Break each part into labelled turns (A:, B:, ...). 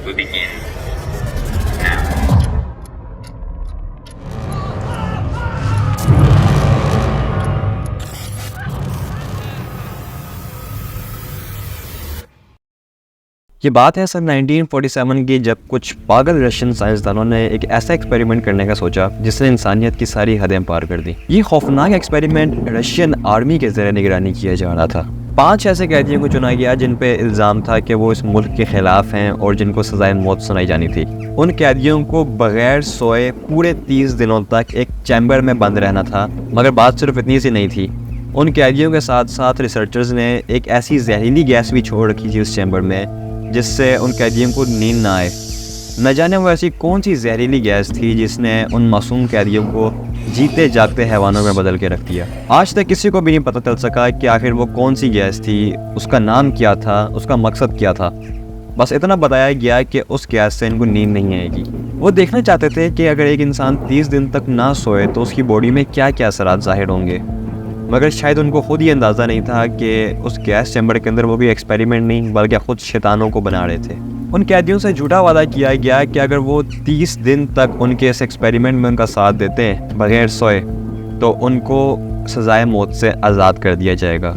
A: will begin now.
B: ये बात है सन 1947 की, जब कुछ पागल रशियन साइंसदानों ने एक ऐसा एक्सपेरिमेंट करने का सोचा जिसने इंसानियत की सारी हदें पार कर दी। ये खौफनाक एक्सपेरिमेंट रशियन आर्मी के ज़रिए निगरानी किया जा रहा था। 5 ऐसे कैदियों को चुना गया जिन पे इल्ज़ाम था कि वो इस मुल्क के खिलाफ हैं और जिनको सज़ाए मौत सुनाई जानी थी। उन कैदियों को बगैर सोए पूरे 30 दिनों तक एक चैम्बर में बंद रहना था। मगर बात सिर्फ इतनी सी नहीं थी, उन कैदियों के साथ साथ रिसर्चर्स ने एक ऐसी जहरीली गैस भी छोड़ रखी थी उस चैम्बर में जिससे उन कैदियों को नींद ना आए। न जाने वो ऐसी कौन सी जहरीली गैस थी जिसने उन मासूम कैदियों को जीते जागते हैवानों में बदल के रख दिया। आज तक किसी को भी नहीं पता चल सका कि आखिर वो कौन सी गैस थी, उसका नाम क्या था, उसका मकसद क्या था। बस इतना बताया गया कि उस गैस से इनको नींद नहीं आएगी। वो देखना चाहते थे कि अगर एक इंसान 30 दिन तक ना सोए तो उसकी बॉडी में क्या क्या असरात ज़ाहिर होंगे। मगर शायद उनको खुद ही अंदाज़ा नहीं था कि उस गैस चैम्बर के अंदर वो भी एक्सपेरिमेंट नहीं बल्कि खुद शैतानों को बना रहे थे। उन कैदियों से झूठा वादा किया गया कि अगर वो 30 दिन तक उनके इस एक्सपेरिमेंट में उनका साथ देते हैं बगैर सोए तो उनको सज़ाए मौत से आज़ाद कर दिया जाएगा।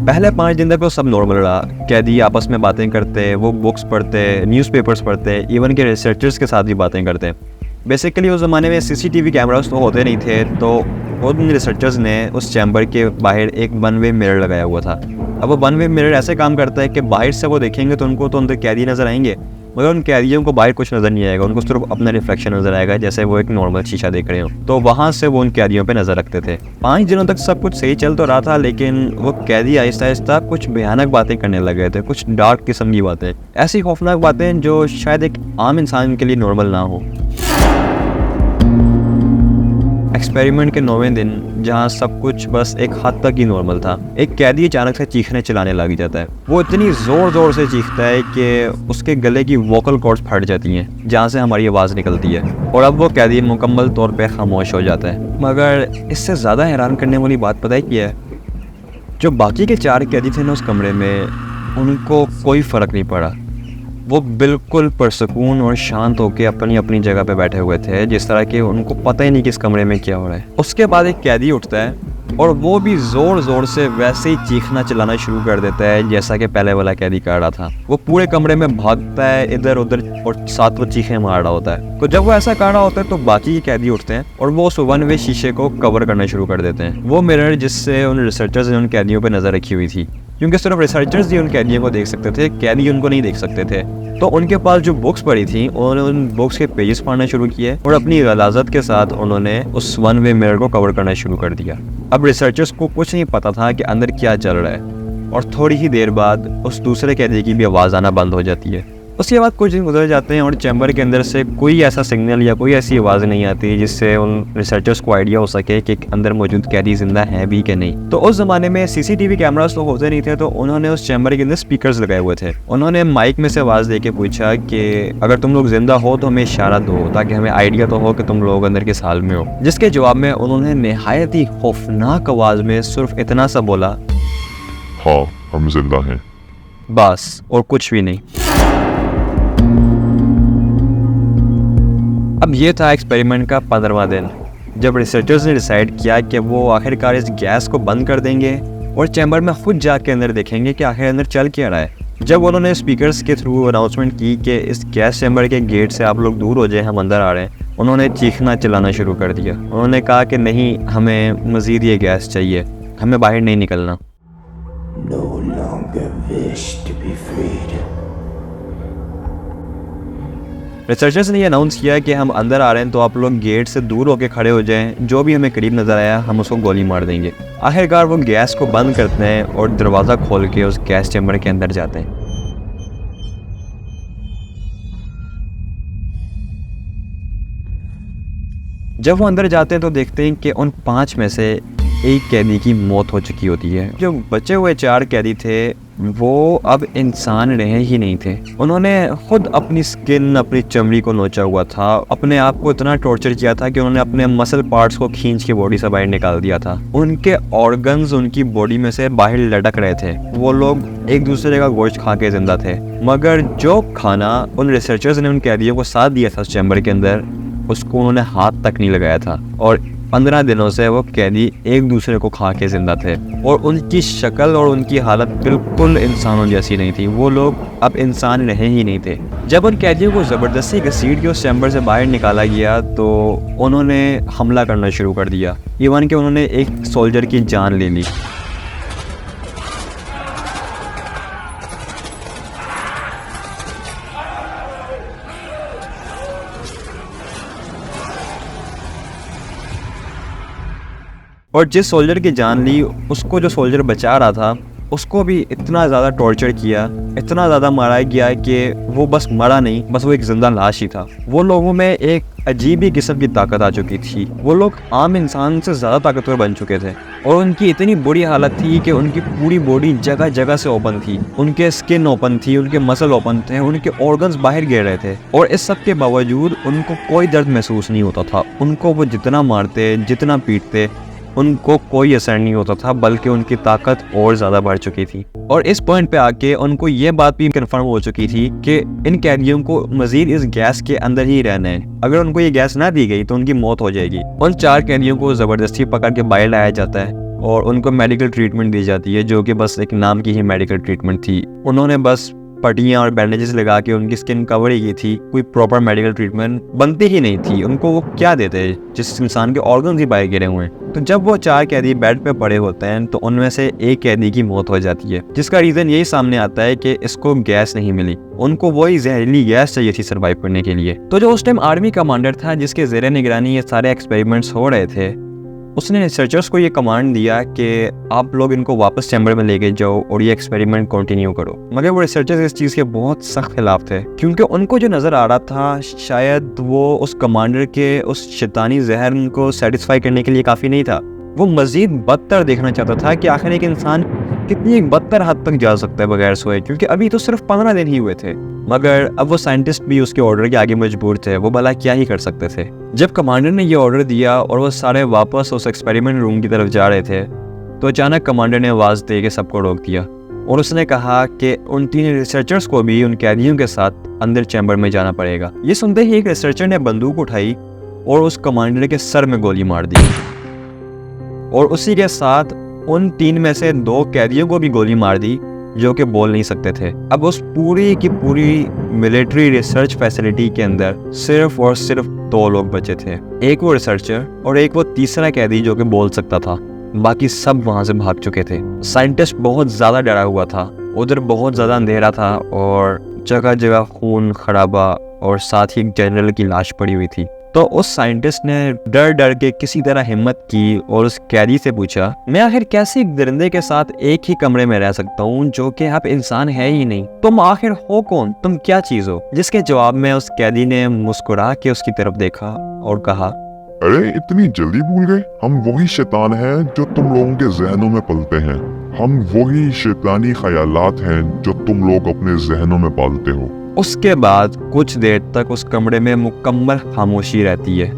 B: पहले 5 दिन तक तो सब नॉर्मल रहा। कैदी आपस में बातें करते, वो बुक्स पढ़ते, न्यूज़पेपर्स पढ़ते, इवन के रिसर्चर्स के साथ भी बातें करते। बेसिकली उस ज़माने में सीसीटीवी कैमरास तो होते नहीं थे, तो उन रिसर्चर्स ने उस चैम्बर के बाहर एक वन वे मिरर लगाया हुआ था। अब वो वन वे मिरर ऐसे काम करता है कि बाहर से वो देखेंगे तो उनको तो अंदर कैदी नज़र आएंगे, मगर उन कैदियों को बाहर कुछ नज़र नहीं आएगा। उनको सिर्फ अपना रिफ्लेक्शन नज़र आएगा, जैसे वो एक नॉर्मल शीशा देख रहे हो। तो वहाँ से वो उन कैदियों पे नज़र रखते थे। 5 दिनों तक सब कुछ सही चल तो रहा था, लेकिन वो कैदी आहिस्ता आहिस्ता कुछ भयानक बातें करने लगे थे, कुछ डार्क किस्म की बातें, ऐसी खौफनाक बातें जो शायद एक आम इंसान के लिए नॉर्मल ना हो। एक्सपेरिमेंट के 9वें दिन, जहाँ सब कुछ बस एक हद तक ही नॉर्मल था, एक कैदी अचानक से चीखने चिल्लाने लग जाता है। वो इतनी ज़ोर ज़ोर से चीखता है कि उसके गले की वोकल कॉर्ड्स फट जाती हैं, जहाँ से हमारी आवाज़ निकलती है, और अब वो कैदी मुकम्मल तौर पे खामोश हो जाता है। मगर इससे ज़्यादा हैरान करने वाली बात पता है क्या है? जो बाकी के 4 कैदी थे ना उस कमरे में, उनको कोई फ़र्क नहीं पड़ा। वो बिल्कुल पुरसुकून और शांत होकर अपनी अपनी जगह पे बैठे हुए थे, जिस तरह के उनको पता ही नहीं कि इस कमरे में क्या हो रहा है। उसके बाद एक कैदी उठता है और वो भी ज़ोर ज़ोर से वैसे ही चीखना चिल्लाना शुरू कर देता है जैसा कि पहले वाला कैदी कर रहा था। वो पूरे कमरे में भागता है इधर उधर और साथ वो चीखें मार रहा होता है। तो जब वो ऐसा कर रहा होता है तो बाकी के कैदी उठते हैं और वो उस वन वे शीशे को कवर करना शुरू कर देते हैं। वो मिरर जिससे उन रिसर्चर्स ने उन कैदियों पर नज़र रखी हुई थी, क्योंकि सिर्फ रिसर्चर्स ही उन कैदियों को देख सकते थे, कैदी उनको नहीं देख सकते थे। तो उनके पास जो बुक्स पड़ी थी, उन्होंने उन बुक्स के पेजेस पढ़ना शुरू किए और अपनी गलाजत के साथ उन्होंने उस वन वे मिरर को कवर करना शुरू कर दिया। अब रिसर्चर्स को कुछ नहीं पता था कि अंदर क्या चल रहा है, और थोड़ी ही देर बाद उस दूसरे कैदी की भी आवाज़ आना बंद हो जाती है। उसके बाद कुछ दिन गुजर जाते हैं और चैम्बर के अंदर से कोई ऐसा सिग्नल या कोई ऐसी आवाज़ नहीं आती जिससे उन रिसर्चर्स को आइडिया हो सके कि अंदर मौजूद कैदी जिंदा है भी कि नहीं। तो उस ज़माने में सीसीटीवी कैमरास तो होते नहीं थे, तो उन्होंने उस चैम्बर के अंदर स्पीकर्स लगाए हुए थे। उन्होंने माइक में से आवाज़ दे के पूछा कि अगर तुम लोग जिंदा हो तो हमें इशारा दो, ताकि हमें आइडिया तो हो कि तुम लोग अंदर किस हाल में हो। जिसके जवाब में उन्होंने नहायत ही खौफनाक आवाज़ में सिर्फ इतना सा बोला,
C: हाँ हम जिंदा हैं।
B: बस, और कुछ भी नहीं। अब ये था एक्सपेरिमेंट का 15वां दिन, जब रिसर्चर्स ने डिसाइड किया कि वो आखिरकार इस गैस को बंद कर देंगे और चैम्बर में खुद जाके अंदर देखेंगे कि आखिर अंदर चल क्या रहा है। जब उन्होंने स्पीकर्स के थ्रू अनाउंसमेंट की कि इस गैस चैम्बर के गेट से आप लोग दूर हो जाए, हम अंदर आ रहे हैं, उन्होंने चीखना चिल्लाना शुरू कर दिया। उन्होंने कहा कि नहीं, हमें मज़ीद ये गैस चाहिए, हमें बाहर नहीं निकलना।
D: No longer wish to be freed.
B: Researchers ने ये अनाउंस किया कि हम अंदर आ रहे हैं, तो आप लोग गेट से दूर होकर खड़े हो जाएं, जो भी हमें करीब नज़र आया हम उसको गोली मार देंगे। आखिरकार वो गैस को बंद करते हैं और दरवाज़ा खोल के उस गैस चैम्बर के अंदर जाते हैं। जब वो अंदर जाते हैं तो देखते हैं कि उन 5 में से एक कैदी की मौत हो चुकी होती है। जो बचे हुए 4 कैदी थे वो अब इंसान रहे ही नहीं थे। उन्होंने खुद अपनी स्किन, अपनी चमड़ी को नोचा हुआ था, अपने आप को इतना टॉर्चर किया था कि उन्होंने अपने मसल पार्ट्स को खींच के बॉडी से बाहर निकाल दिया था। उनके ऑर्गन्स उनकी बॉडी में से बाहर लटक रहे थे। वो लोग एक दूसरे का गोश्त खा के जिंदा थे, मगर जो खाना उन रिसर्चर्स ने उन कैदियों को साथ दिया था उस चैम्बर के अंदर, उसको उन्होंने हाथ तक नहीं लगाया था। और 15 दिनों से वो कैदी एक दूसरे को खा के जिंदा थे और उनकी शक्ल और उनकी हालत बिल्कुल इंसानों जैसी नहीं थी। वो लोग अब इंसान रहे ही नहीं थे। जब उन कैदियों को ज़बरदस्ती घसीट के उस चैम्बर से बाहर निकाला गया तो उन्होंने हमला करना शुरू कर दिया। इवन कि उन्होंने एक सोल्जर की जान ले ली। और जिस सोल्जर की जान ली, उसको जो सोल्जर बचा रहा था उसको भी इतना ज़्यादा टॉर्चर किया, इतना ज़्यादा मारा गया कि वो बस मरा नहीं, बस वो एक जिंदा लाश ही था। वो लोगों में एक अजीब ही किस्म की ताकत आ चुकी थी। वो लोग आम इंसान से ज़्यादा ताकतवर बन चुके थे और उनकी इतनी बुरी हालत थी कि उनकी पूरी बॉडी जगह जगह से ओपन थी। उनके स्किन ओपन थी, उनके मसल ओपन थे, उनके ऑर्गन्स बाहर गिर रहे थे और इस सब के बावजूद उनको कोई दर्द महसूस नहीं होता था। उनको वो जितना मारते, जितना पीटते, उनको कोई असर नहीं होता था, बल्कि उनकी ताकत और ज़्यादा बढ़ चुकी थी। और इस पॉइंट पे आके उनको ये बात भी कंफर्म हो चुकी थी कि इन कैदियों को मजीद इस गैस के अंदर ही रहना है। अगर उनको ये गैस ना दी गई तो उनकी मौत हो जाएगी। उन 4 कैदियों को ज़बरदस्ती पकड़ के बाहर लाया जाता है और उनको मेडिकल ट्रीटमेंट दी जाती है, जो कि बस एक नाम की ही मेडिकल ट्रीटमेंट थी। उन्होंने बस पट्टियाँ और बैंडेजेस लगा के उनकी स्किन कवर ही की थी। कोई प्रॉपर मेडिकल ट्रीटमेंट बनती ही नहीं थी। उनको वो क्या देते जिस इंसान के ऑर्गन्स ही बाहर गिरे हुए हैं। तो जब वो 4 कैदी बेड पे पड़े होते हैं तो उनमें से एक कैदी की मौत हो जाती है, जिसका रीज़न यही सामने आता है कि इसको गैस नहीं मिली। उनको वही जहरीली गैस चाहिए थी सर्वाइव करने के लिए। तो जो उस टाइम आर्मी कमांडर था जिसके ज़ेरे निगरानी ये सारे एक्सपेरिमेंट्स हो रहे थे, उसने रिसर्चर्स को ये कमांड दिया कि आप लोग इनको वापस चैम्बर में लेके जाओ और ये एक्सपेरिमेंट कंटिन्यू करो। मगर वो रिसर्चर्स इस चीज़ के बहुत सख्त खिलाफ थे, क्योंकि उनको जो नज़र आ रहा था शायद वो उस कमांडर के उस शैतानी जहर को सेटिस्फाई करने के लिए काफ़ी नहीं था। वो मज़ीद बदतर देखना चाहता था कि आखिर एक इंसान कितनी बदतर हद तक जा सकता है बगैर सोए, क्योंकि अभी तो सिर्फ 15 दिन ही हुए थे। मगर अब वो साइंटिस्ट भी उसके ऑर्डर के आगे मजबूर थे। वो भला क्या ही कर सकते थे। जब कमांडर ने ये ऑर्डर दिया और वो सारे वापस उस एक्सपेरिमेंट रूम की तरफ जा रहे थे तो अचानक कमांडर ने आवाज़ दे के सबको रोक दिया और उसने कहा कि उन 3 रिसर्चर्स को भी उन कैदियों के साथ अंदर चैम्बर में जाना पड़ेगा। ये सुनते ही एक रिसर्चर ने बंदूक उठाई और उस कमांडर के सर में गोली मार दी और उसी के साथ उन 3 में से 2 कैदियों को भी गोली मार दी जो कि बोल नहीं सकते थे। अब उस पूरी की पूरी मिलिट्री रिसर्च फैसिलिटी के अंदर सिर्फ और सिर्फ 2 लोग बचे थे, एक वो रिसर्चर और एक वो तीसरा कैदी जो कि बोल सकता था। बाकी सब वहां से भाग चुके थे। साइंटिस्ट बहुत ज़्यादा डरा हुआ था। उधर बहुत ज़्यादा अंधेरा था और जगह जगह खून खराबा और साथ ही एक जनरल की लाश पड़ी हुई थी। तो उस साइंटिस्ट ने डर डर के किसी तरह हिम्मत की और उस कैदी से पूछा, मैं आखिर कैसे एक दरिंदे के साथ एक ही कमरे में रह सकता हूँ जो कि आप इंसान है ही नहीं? तुम आखिर हो कौन? तुम क्या चीज हो? जिसके जवाब में उस कैदी ने मुस्कुरा के उसकी तरफ देखा और कहा,
C: अरे इतनी जल्दी भूल गए? हम वही शैतान हैं जो तुम लोगों के जहनों में पलते हैं। हम वही शैतानी ख्यालात हैं जो तुम लोग अपने जहनों में पालते हो।
B: उसके बाद कुछ देर तक उस कमरे में मुकम्मल खामोशी रहती है,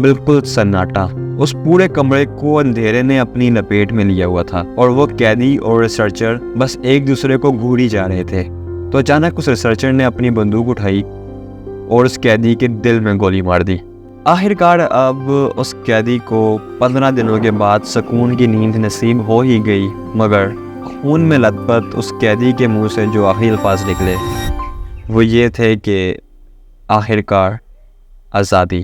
B: बिल्कुल सन्नाटा। उस पूरे कमरे को अंधेरे ने अपनी लपेट में लिया हुआ था और वो कैदी और रिसर्चर बस एक दूसरे को घूरी जा रहे थे। तो अचानक उस रिसर्चर ने अपनी बंदूक उठाई और उस कैदी के दिल में गोली मार दी। आखिरकार अब उस कैदी को 15 दिनों के बाद सुकून की नींद नसीब हो ही गई, मगर खून में लथपथ उस कैदी के मुंह से जो आखिरी अल्फाज निकले वो ये थे कि आखिरकार आज़ादी।